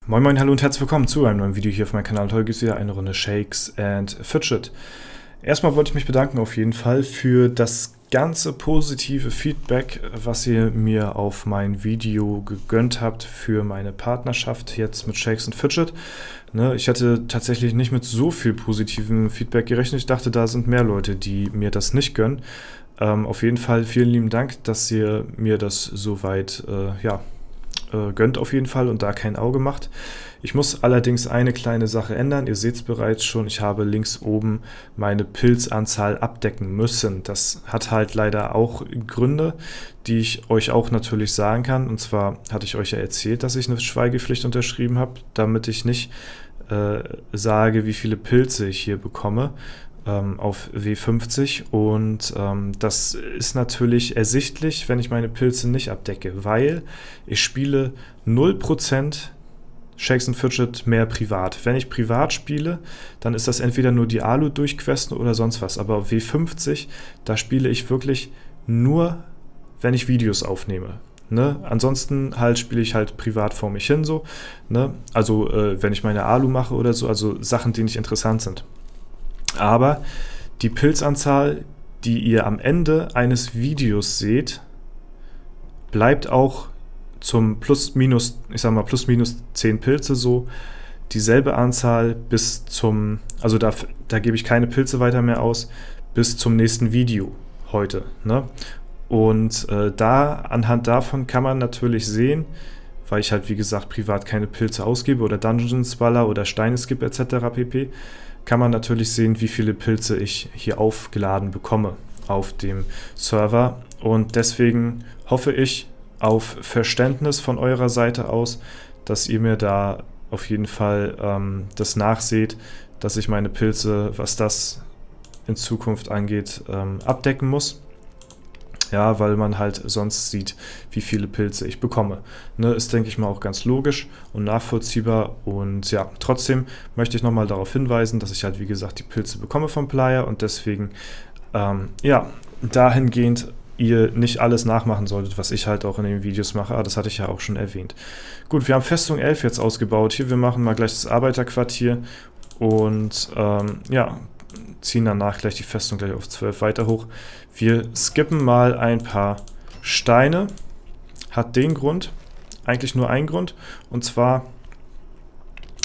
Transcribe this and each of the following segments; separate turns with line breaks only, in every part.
Moin moin, hallo und herzlich willkommen zu einem neuen Video hier auf meinem Kanal. Heute gibt es wieder eine Runde Shakes and Fidget. Erstmal wollte ich mich bedanken auf jeden Fall für das ganze positive Feedback, was ihr mir auf mein Video gegönnt habt für meine Partnerschaft jetzt mit Shakes and Fidget. Ich hatte tatsächlich nicht mit so viel positivem Feedback gerechnet. Ich dachte, da sind mehr Leute, die mir das nicht gönnen. Auf jeden Fall vielen lieben Dank, dass ihr mir das soweit gönnt auf jeden Fall und da kein Auge macht. Ich muss allerdings eine kleine Sache ändern. Ihr seht es bereits schon, ich habe links oben meine Pilzanzahl abdecken müssen. Das hat halt leider auch Gründe, die ich euch auch natürlich sagen kann. Und zwar hatte ich euch ja erzählt, dass ich eine Schweigepflicht unterschrieben habe, damit ich nicht sage, wie viele Pilze ich hier bekomme auf W50 und das ist natürlich ersichtlich, wenn ich meine Pilze nicht abdecke, weil ich spiele 0% Shakes and Fidget mehr privat. Wenn ich privat spiele, dann ist das entweder nur die Alu-Durchquesten oder sonst was, aber auf W50, da spiele ich wirklich nur, wenn ich Videos aufnehme. Ansonsten halt spiele ich halt privat vor mich hin so, also wenn ich meine Alu mache oder so, also Sachen, die nicht interessant sind. Aber die Pilzanzahl, die ihr am Ende eines Videos seht, bleibt auch zum plus minus 10 Pilze so. Dieselbe Anzahl bis zum, also da gebe ich keine Pilze weiter mehr aus, bis zum nächsten Video heute. Und anhand davon kann man natürlich sehen, weil ich halt wie gesagt privat keine Pilze ausgebe oder Dungeons baller oder Steine skip etc. pp., kann man natürlich sehen, wie viele Pilze ich hier aufgeladen bekomme auf dem Server. Und deswegen hoffe ich auf Verständnis von eurer Seite aus, dass ihr mir da auf jeden Fall das nachseht, dass ich meine Pilze, was das in Zukunft angeht, abdecken muss. Ja, weil man halt sonst sieht, wie viele Pilze ich bekomme. Ist, denke ich mal, auch ganz logisch und nachvollziehbar. Und ja, trotzdem möchte ich nochmal darauf hinweisen, dass ich halt, wie gesagt, die Pilze bekomme vom Player und deswegen, dahingehend ihr nicht alles nachmachen solltet, was ich halt auch in den Videos mache. Aber das hatte ich ja auch schon erwähnt. Gut, wir haben Festung 11 jetzt ausgebaut. Hier, wir machen mal gleich das Arbeiterquartier und ziehen danach gleich die Festung gleich auf 12 weiter hoch. Wir skippen mal ein paar Steine. Hat den Grund, eigentlich nur einen Grund, und zwar,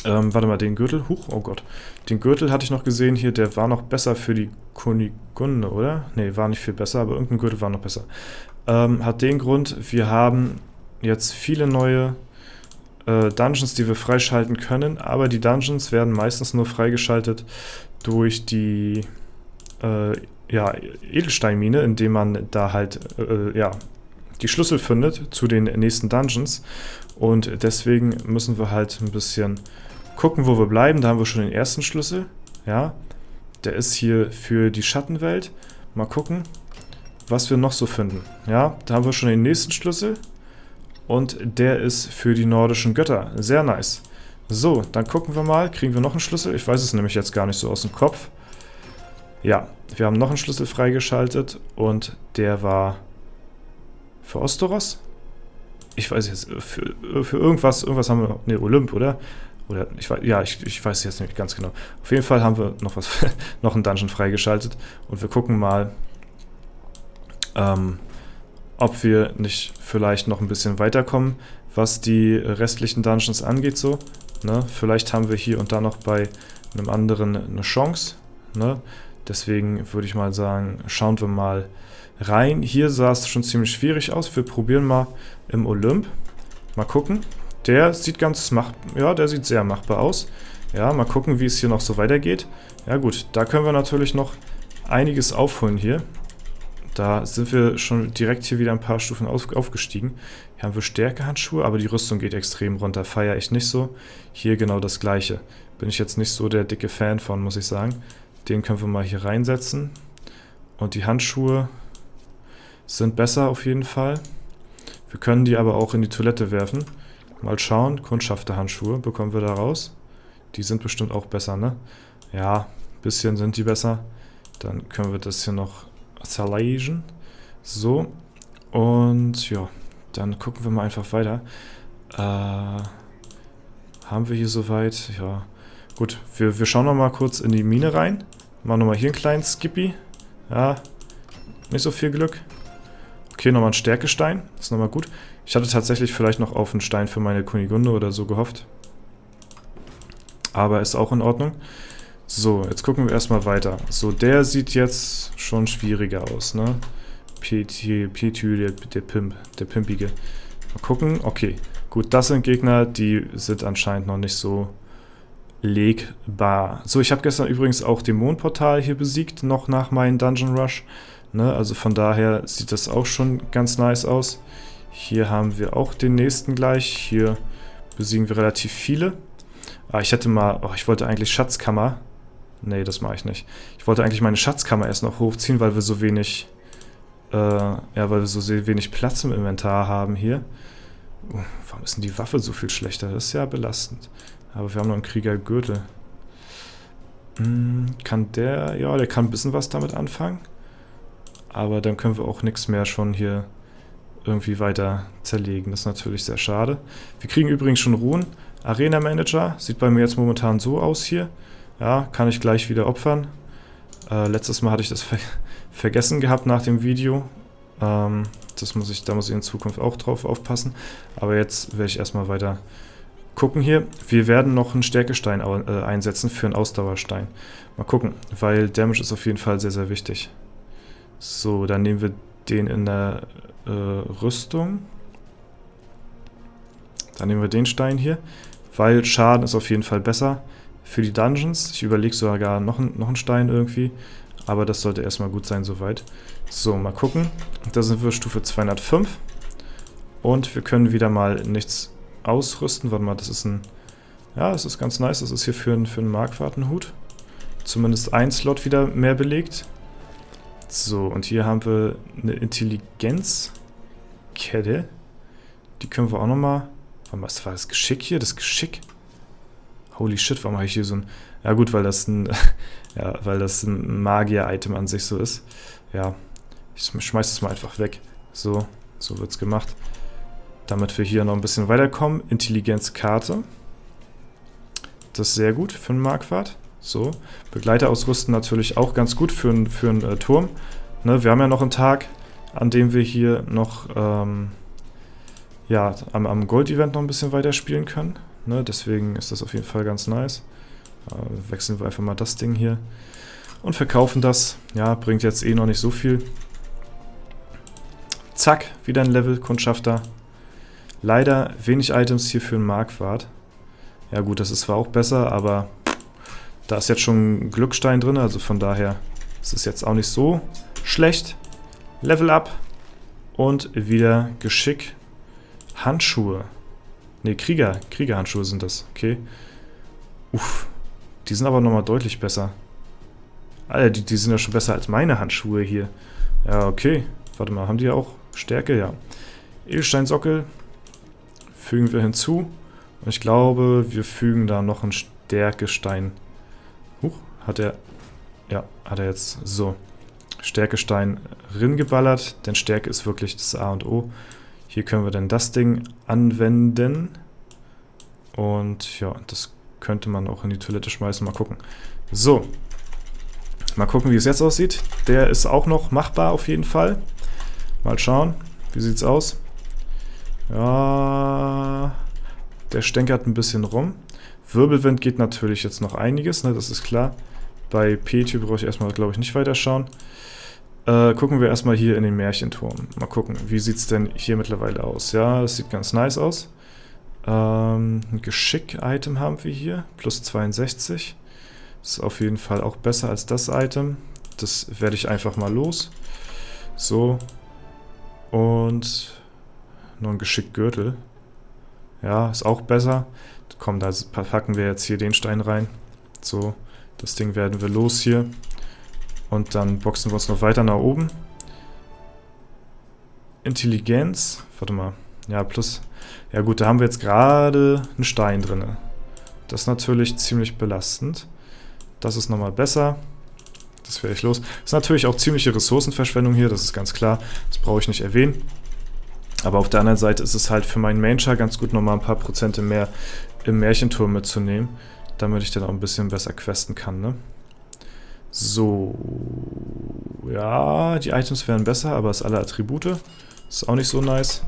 den Gürtel, oh Gott, den Gürtel hatte ich noch gesehen hier, der war noch besser für die Kunigunde, oder? Ne, war nicht viel besser, aber irgendein Gürtel war noch besser. Hat den Grund, wir haben jetzt viele neue Dungeons, die wir freischalten können, aber die Dungeons werden meistens nur freigeschaltet durch die Edelsteinmine, indem man da halt die Schlüssel findet zu den nächsten Dungeons, und deswegen müssen wir halt ein bisschen gucken, wo wir bleiben. Da haben wir schon den ersten Schlüssel, ja, der ist hier für die Schattenwelt. Mal gucken, was wir noch so finden. Ja, da haben wir schon den nächsten Schlüssel und der ist für die nordischen Götter. Sehr nice. So, dann gucken wir mal, kriegen wir noch einen Schlüssel? Ich weiß es nämlich jetzt gar nicht so aus dem Kopf. Ja, wir haben noch einen Schlüssel freigeschaltet und der war für Ostoros? Ich weiß jetzt, für irgendwas haben wir noch, ne, Olymp, oder? Oder, ich weiß jetzt nicht ganz genau. Auf jeden Fall haben wir noch noch einen Dungeon freigeschaltet und wir gucken mal, ob wir nicht vielleicht noch ein bisschen weiterkommen, was die restlichen Dungeons angeht, so. Vielleicht haben wir hier und da noch bei einem anderen eine Chance. Deswegen würde ich mal sagen, schauen wir mal rein. Hier sah es schon ziemlich schwierig aus. Wir probieren mal im Olymp. Mal gucken. Der sieht der sieht sehr machbar aus. Ja, mal gucken, wie es hier noch so weitergeht. Ja gut, da können wir natürlich noch einiges aufholen hier. Da sind wir schon direkt hier wieder ein paar Stufen aufgestiegen. Hier haben wir Stärkehandschuhe, aber die Rüstung geht extrem runter. Feiere ich nicht so. Hier genau das gleiche. Bin ich jetzt nicht so der dicke Fan von, muss ich sagen. Den können wir mal hier reinsetzen. Und die Handschuhe sind besser auf jeden Fall. Wir können die aber auch in die Toilette werfen. Mal schauen. Kundschafterhandschuhe bekommen wir da raus. Die sind bestimmt auch besser, ne? Ja, ein bisschen sind die besser. Dann können wir das hier noch Salesian. So. Und ja, dann gucken wir mal einfach weiter. Haben wir hier soweit? Ja. Gut, wir schauen noch mal kurz in die Mine rein. Machen nochmal hier einen kleinen Skippy. Ja, nicht so viel Glück. Okay, nochmal ein Stärkestein. Ist nochmal gut. Ich hatte tatsächlich vielleicht noch auf einen Stein für meine Kunigunde oder so gehofft. Aber ist auch in Ordnung. So, jetzt gucken wir erstmal weiter. So, der sieht jetzt schon schwieriger aus, ne? Petü, der Pimp, der Pimpige. Mal gucken. Okay, gut, das sind Gegner, die sind anscheinend noch nicht so legbar. So, ich habe gestern übrigens auch Dämonenportal hier besiegt, noch nach meinem Dungeon Rush. Ne, also von daher sieht das auch schon ganz nice aus. Hier haben wir auch den nächsten gleich. Hier besiegen wir relativ viele. Ich hätte mal... Oh, ich wollte eigentlich Schatzkammer. Nee, das mache ich nicht. Ich wollte eigentlich meine Schatzkammer erst noch hochziehen, weil wir so wenig... weil wir so wenig Platz im Inventar haben hier. Warum ist denn die Waffe so viel schlechter? Das ist ja belastend. Aber wir haben noch einen Kriegergürtel. Kann der... Ja, der kann ein bisschen was damit anfangen. Aber dann können wir auch nichts mehr schon hier irgendwie weiter zerlegen. Das ist natürlich sehr schade. Wir kriegen übrigens schon Ruhen. Arena Manager sieht bei mir jetzt momentan so aus hier. Ja, kann ich gleich wieder opfern. Letztes Mal hatte ich das vergessen gehabt nach dem Video. Da muss ich in Zukunft auch drauf aufpassen. Aber jetzt werde ich erstmal weiter gucken hier. Wir werden noch einen Stärkestein einsetzen für einen Ausdauerstein. Mal gucken, weil Damage ist auf jeden Fall sehr, sehr wichtig. So, dann nehmen wir den in der Rüstung. Dann nehmen wir den Stein hier, weil Schaden ist auf jeden Fall besser für die Dungeons. Ich überlege sogar noch einen Stein irgendwie, aber das sollte erstmal gut sein soweit. So, mal gucken. Da sind wir Stufe 205 und wir können wieder mal nichts ausrüsten. Warte mal, das ist ein... Ja, das ist ganz nice. Das ist hier für einen Markwartenhut. Zumindest ein Slot wieder mehr belegt. So, und hier haben wir eine Intelligenzkette. Die können wir auch nochmal... Was war das Geschick hier? Das Geschick? Holy shit, warum habe ich hier so ein... Ja gut, weil das ein... ja, weil das ein Magier-Item an sich so ist. Ja, ich schmeiß das mal einfach weg. So wird's gemacht. Damit wir hier noch ein bisschen weiterkommen. Intelligenzkarte. Das ist sehr gut für einen Markwart. So, Begleiter ausrüsten natürlich auch ganz gut für einen Turm. Ne, wir haben ja noch einen Tag, an dem wir hier noch am Gold-Event noch ein bisschen weiter spielen können. Ne, deswegen ist das auf jeden Fall ganz nice. Wechseln wir einfach mal das Ding hier und verkaufen das. Ja, bringt jetzt eh noch nicht so viel. Zack, wieder ein Level, Kundschafter. Leider wenig Items hier für einen Markwart. Ja gut, das ist zwar auch besser, aber... Da ist jetzt schon ein Glückstein drin, also von daher ist es jetzt auch nicht so schlecht. Level up und wieder Geschick. Handschuhe. Ne, Kriegerhandschuhe sind das, okay. Uff, die sind aber nochmal deutlich besser. Alter, die sind ja schon besser als meine Handschuhe hier. Ja, okay. Warte mal, haben die auch Stärke? Ja. Edelsteinsockel fügen wir hinzu. Und ich glaube, wir fügen da noch einen Stärkestein. Hat er jetzt so Stärkestein ringeballert, denn Stärke ist wirklich das A und O. Hier können wir dann das Ding anwenden und ja, das könnte man auch in die Toilette schmeißen, mal gucken. So, mal gucken, wie es jetzt aussieht. Der ist auch noch machbar auf jeden Fall. Mal schauen, wie sieht's aus? Ja, der stänkert ein bisschen rum. Wirbelwind geht natürlich jetzt noch einiges, ne, das ist klar. Bei Petü brauche ich erstmal, glaube ich, nicht weiterschauen. Gucken wir erstmal hier in den Märchenturm. Mal gucken, wie sieht es denn hier mittlerweile aus? Ja, das sieht ganz nice aus. Ein Geschick-Item haben wir hier, plus 62. Das ist auf jeden Fall auch besser als das Item. Das werde ich einfach mal los. So. Und noch ein Geschick-Gürtel. Ja, ist auch besser. Komm, da packen wir jetzt hier den Stein rein. So, das Ding werden wir los hier. Und dann boxen wir uns noch weiter nach oben. Intelligenz. Warte mal. Ja, plus. Ja gut, da haben wir jetzt gerade einen Stein drin. Das ist natürlich ziemlich belastend. Das ist nochmal besser. Das werde ich los. Ist natürlich auch ziemliche Ressourcenverschwendung hier, das ist ganz klar. Das brauche ich nicht erwähnen. Aber auf der anderen Seite ist es halt für meinen Main-Char ganz gut, nochmal ein paar Prozente mehr im Märchenturm mitzunehmen, damit ich dann auch ein bisschen besser questen kann, ne? So, ja, die Items wären besser, aber es sind alle Attribute. Ist auch nicht so nice.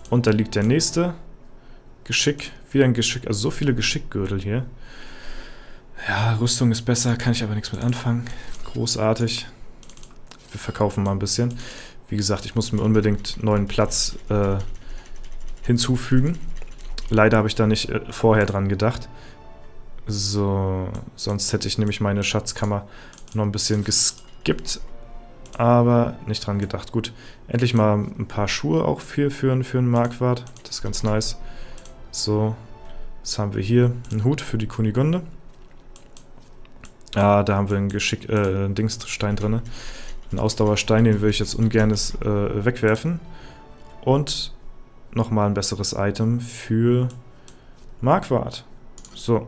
Und da liegt der nächste. Geschick, wieder ein Geschick, also so viele Geschickgürtel hier. Ja, Rüstung ist besser, kann ich aber nichts mit anfangen. Großartig. Wir verkaufen mal ein bisschen. Wie gesagt, ich muss mir unbedingt neuen Platz hinzufügen. Leider habe ich da nicht vorher dran gedacht. So, sonst hätte ich nämlich meine Schatzkammer noch ein bisschen geskippt. Aber nicht dran gedacht. Gut, endlich mal ein paar Schuhe auch für einen Marquardt. Das ist ganz nice. So, was haben wir hier? Ein Hut für die Kunigunde. Ah, da haben wir einen Dingsstein drin. Ein Ausdauerstein, den will ich jetzt ungern wegwerfen. Und nochmal ein besseres Item für Marquardt. So,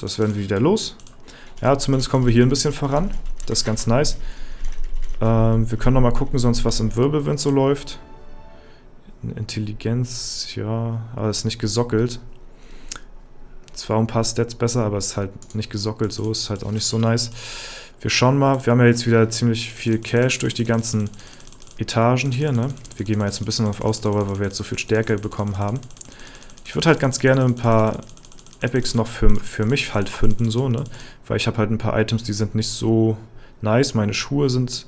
das werden wir wieder los. Ja, zumindest kommen wir hier ein bisschen voran. Das ist ganz nice. Wir können nochmal gucken, sonst was im Wirbelwind so läuft. Intelligenz, ja, aber ist nicht gesockelt. Zwar ein paar Stats besser, aber es ist halt nicht gesockelt, so ist halt auch nicht so nice. Wir schauen mal, wir haben ja jetzt wieder ziemlich viel Cash durch die ganzen Etagen hier, ne? Wir gehen mal jetzt ein bisschen auf Ausdauer, weil wir jetzt so viel Stärke bekommen haben. Ich würde halt ganz gerne ein paar Epics noch für mich halt finden, so, ne? Weil ich habe halt ein paar Items, die sind nicht so nice. Meine Schuhe sind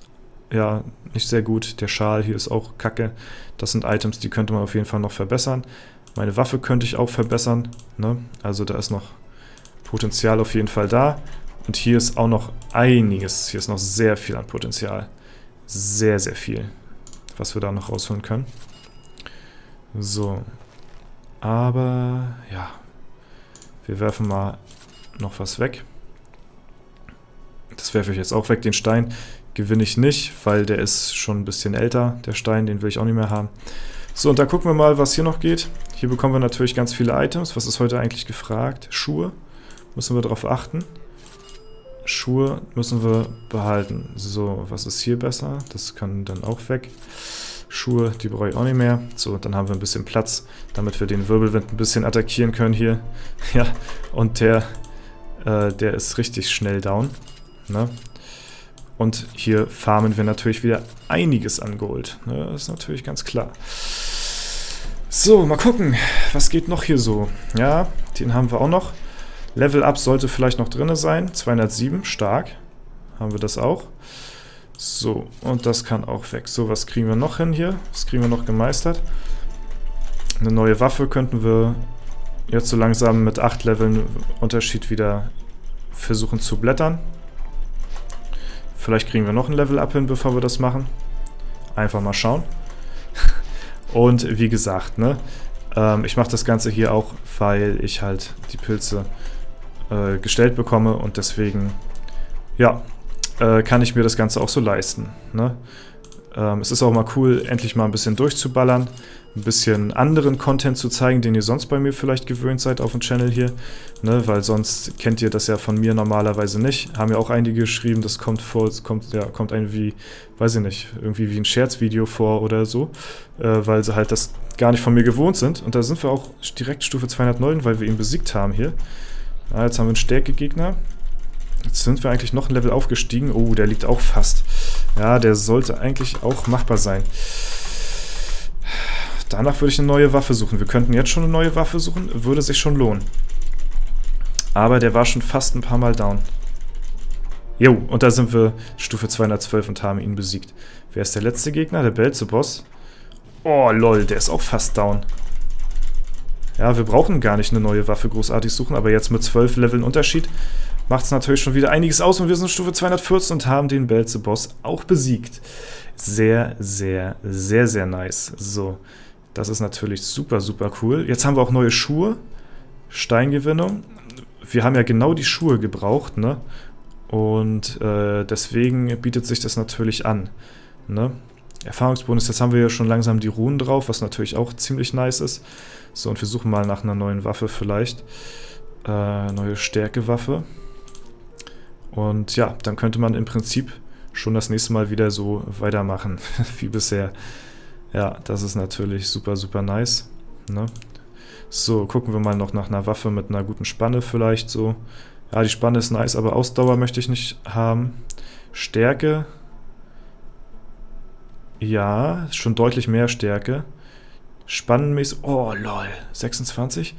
ja nicht sehr gut. Der Schal hier ist auch kacke. Das sind Items, die könnte man auf jeden Fall noch verbessern. Meine Waffe könnte ich auch verbessern, ne? Also da ist noch Potenzial auf jeden Fall da. Und hier ist auch noch einiges. Hier ist noch sehr viel an Potenzial. Sehr, sehr viel, was wir da noch rausholen können. So. Aber, ja. Wir werfen mal noch was weg. Das werfe ich jetzt auch weg. Den Stein gewinne ich nicht, weil der ist schon ein bisschen älter, der Stein. Den will ich auch nicht mehr haben. So, und dann gucken wir mal, was hier noch geht. Hier bekommen wir natürlich ganz viele Items. Was ist heute eigentlich gefragt? Schuhe. Müssen wir darauf achten. Schuhe müssen wir behalten. So, was ist hier besser? Das kann dann auch weg. Schuhe, die brauche ich auch nicht mehr. So, dann haben wir ein bisschen Platz, damit wir den Wirbelwind ein bisschen attackieren können hier. Ja, und der ist richtig schnell down. Ne? Und hier farmen wir natürlich wieder einiges an Gold. Ne? Das ist natürlich ganz klar. So, mal gucken, was geht noch hier so. Ja, den haben wir auch noch. Level Up sollte vielleicht noch drin sein. 207, stark. Haben wir das auch. So, und das kann auch weg. So, was kriegen wir noch hin hier? Was kriegen wir noch gemeistert? Eine neue Waffe könnten wir jetzt so langsam mit 8 Leveln Unterschied wieder versuchen zu blättern. Vielleicht kriegen wir noch ein Level Up hin, bevor wir das machen. Einfach mal schauen. Und wie gesagt, ne, ich mache das Ganze hier auch, weil ich halt die Pilze gestellt bekomme und deswegen, ja, kann ich mir das Ganze auch so leisten. Ne? Es ist auch mal cool, endlich mal ein bisschen durchzuballern, ein bisschen anderen Content zu zeigen, den ihr sonst bei mir vielleicht gewöhnt seid auf dem Channel hier, ne? Weil sonst kennt ihr das ja von mir normalerweise nicht. Haben ja auch einige geschrieben, das kommt einem wie, weiß ich nicht, irgendwie wie ein Scherzvideo vor oder so, weil sie halt das gar nicht von mir gewohnt sind. Und da sind wir auch direkt Stufe 209, weil wir ihn besiegt haben hier. Ja, jetzt haben wir einen Stärke-Gegner. Jetzt sind wir eigentlich noch ein Level aufgestiegen. Oh, der liegt auch fast. Ja, der sollte eigentlich auch machbar sein. Danach würde ich eine neue Waffe suchen. Wir könnten jetzt schon eine neue Waffe suchen. Würde sich schon lohnen. Aber der war schon fast ein paar Mal down. Jo, und da sind wir Stufe 212 und haben ihn besiegt. Wer ist der letzte Gegner? Der Belzeboss. Oh, lol, der ist auch fast down. Ja, wir brauchen gar nicht eine neue Waffe großartig suchen, aber jetzt mit 12 Leveln Unterschied macht es natürlich schon wieder einiges aus und wir sind Stufe 214 und haben den Belzeboss auch besiegt. Sehr, sehr, sehr, sehr nice. So, das ist natürlich super, super cool. Jetzt haben wir auch neue Schuhe. Steingewinnung. Wir haben ja genau die Schuhe gebraucht, ne? Und deswegen bietet sich das natürlich an, ne? Erfahrungsbonus, jetzt haben wir ja schon langsam die Runen drauf, was natürlich auch ziemlich nice ist. So, und wir suchen mal nach einer neuen Waffe vielleicht. Neue Stärkewaffe. Und ja, dann könnte man im Prinzip schon das nächste Mal wieder so weitermachen wie bisher. Ja, das ist natürlich super, super nice. Ne? So, gucken wir mal noch nach einer Waffe mit einer guten Spanne vielleicht so. Ja, die Spanne ist nice, aber Ausdauer möchte ich nicht haben. Stärke. Ja, schon deutlich mehr Stärke. Spannenmäßig. Oh, lol. 26?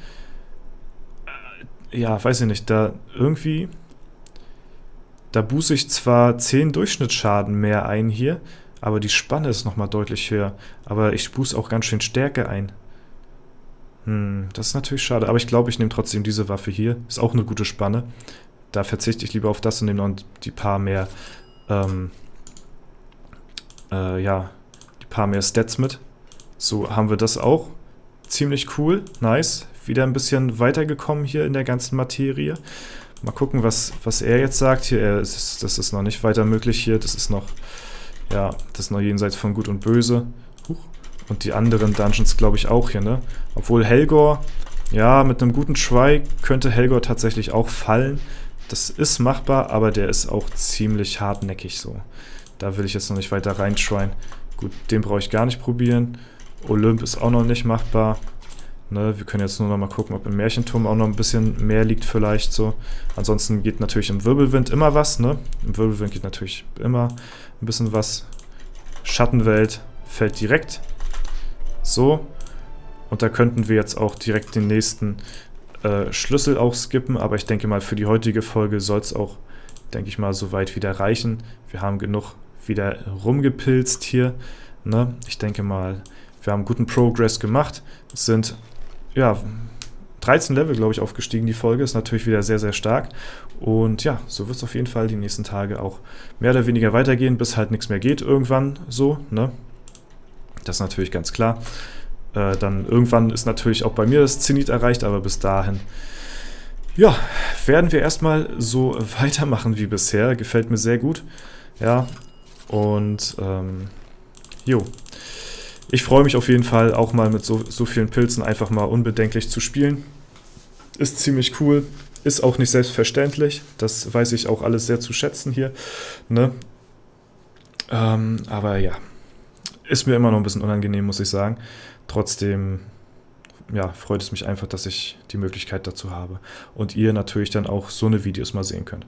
Ja, weiß ich nicht. Da irgendwie. Da buße ich zwar 10 Durchschnittsschaden mehr ein hier, aber die Spanne ist nochmal deutlich höher. Aber ich buße auch ganz schön Stärke ein. Das ist natürlich schade. Aber ich glaube, ich nehme trotzdem diese Waffe hier. Ist auch eine gute Spanne. Da verzichte ich lieber auf das und nehme noch die paar mehr, ja, die paar mehr Stats mit. So haben wir das auch. Ziemlich cool. Nice. Wieder ein bisschen weitergekommen hier in der ganzen Materie. Mal gucken, was er jetzt sagt hier. Das ist noch nicht weiter möglich hier. Das ist noch, ja, das ist noch jenseits von Gut und Böse. Und die anderen Dungeons, glaube ich, auch hier, ne? Obwohl Helgor, ja, mit einem guten Try könnte Helgor tatsächlich auch fallen. Das ist machbar, aber der ist auch ziemlich hartnäckig so. Da will ich jetzt noch nicht weiter reintryen. Gut, den brauche ich gar nicht probieren. Olymp ist auch noch nicht machbar. Ne, wir können jetzt nur noch mal gucken, ob im Märchenturm auch noch ein bisschen mehr liegt vielleicht so. Ansonsten geht natürlich im Wirbelwind immer was, ne? Im Wirbelwind geht natürlich immer ein bisschen was. Schattenwelt fällt direkt. So. Und da könnten wir jetzt auch direkt den nächsten Schlüssel auch skippen. Aber ich denke mal, für die heutige Folge soll es auch, denke ich mal, soweit wieder reichen. Wir haben genug wieder rumgepilzt hier. Ne? Ich denke mal, wir haben guten Progress gemacht. Es sind, ja, 13 Level, glaube ich, aufgestiegen, die Folge. Ist natürlich wieder sehr, sehr stark. Und ja, so wird es auf jeden Fall die nächsten Tage auch mehr oder weniger weitergehen, bis halt nichts mehr geht irgendwann so, ne? Das ist natürlich ganz klar. Dann irgendwann ist natürlich auch bei mir das Zenit erreicht, aber bis dahin, ja, werden wir erstmal so weitermachen wie bisher. Gefällt mir sehr gut. Ja, und jo. Ich freue mich auf jeden Fall auch mal mit so vielen Pilzen einfach mal unbedenklich zu spielen. Ist ziemlich cool, ist auch nicht selbstverständlich. Das weiß ich auch alles sehr zu schätzen hier. Ne? Aber ja, ist mir immer noch ein bisschen unangenehm, muss ich sagen. Trotzdem, ja, freut es mich einfach, dass ich die Möglichkeit dazu habe. Und ihr natürlich dann auch so eine Videos mal sehen könnt.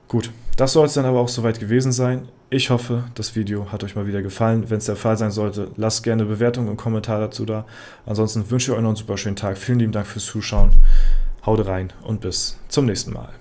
Gut, das soll es dann aber auch soweit gewesen sein. Ich hoffe, das Video hat euch mal wieder gefallen. Wenn es der Fall sein sollte, lasst gerne eine Bewertung und einen Kommentar dazu da. Ansonsten wünsche ich euch noch einen super schönen Tag. Vielen lieben Dank fürs Zuschauen. Haut rein und bis zum nächsten Mal.